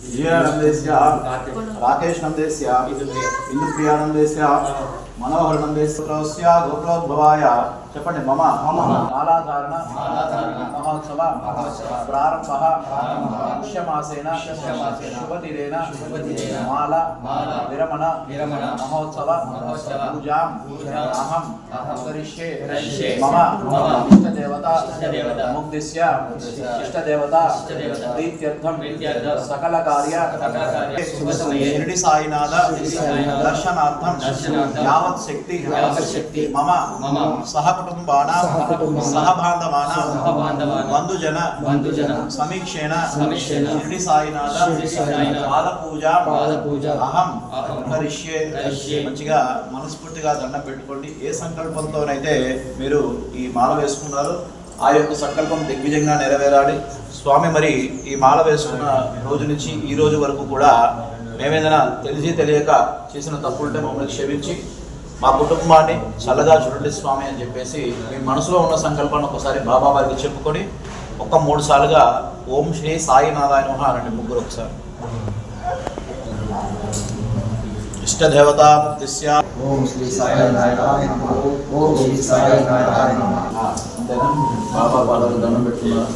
విజయానందేశ్య రాకేష్ నందేశ్య ఇందుప్రియానందేశ్య మనోహర్ నందేశ్య గోకులోద్భవాయ చెప్పండి మమ మాలాధారణ మహోత్సవ ప్రారంభ పుష్యమాసేన శుభదిరేణ మాల విరమణ మహోత్సవ పూజాం అహం కరిష్యే మమ ఇష్టదేవత ముక్తిస్య ఇష్టదేవత ప్రీత్యర్థం సకల కార్య షిరిడి సాయినాథ దర్శనార్థం యావత్ శక్తి మమ సహ కుటుంబానాం సహబాంధవానాం బంధుజన సమీక్షేణ షిరిడి సాయినాథ పాదపూజ అహం కరిష్యే. మంచిగా మనస్ఫూర్తిగా దండం పెట్టుకోండి. ఏ సంకల్పంతోనైతే మీరు ఈ మాల వేసుకున్నారో ఆ యొక్క సంకల్పం దిగ్విజయంగా నెరవేరాలి. స్వామి మరి ఈ మాల వేసుకున్న రోజు నుంచి ఈ రోజు వరకు కూడా మేమేదైనా తెలిసి తెలియక చేసిన తప్పులుంటే మమ్మల్ని క్షమించి మా కుటుంబాన్ని చల్లగా చూడండి స్వామి అని చెప్పేసి మీ మనసులో ఉన్న సంకల్పాన్ని ఒకసారి బాబా వారికి చెప్పుకొని ఒక 3 సార్లుగా ఓం శ్రీ సాయినాథాయ నమః అనండి. ముగ్గురు ఒకసారి. ఇష్టదేవత ముక్తిస్య ఓం శ్రీ సాయినాథాయ నమః. ఓం శ్రీ సాయినాథాయ నమః. అంతేనా? బాబా పాదాలు దండం పెట్టుకున్నారు.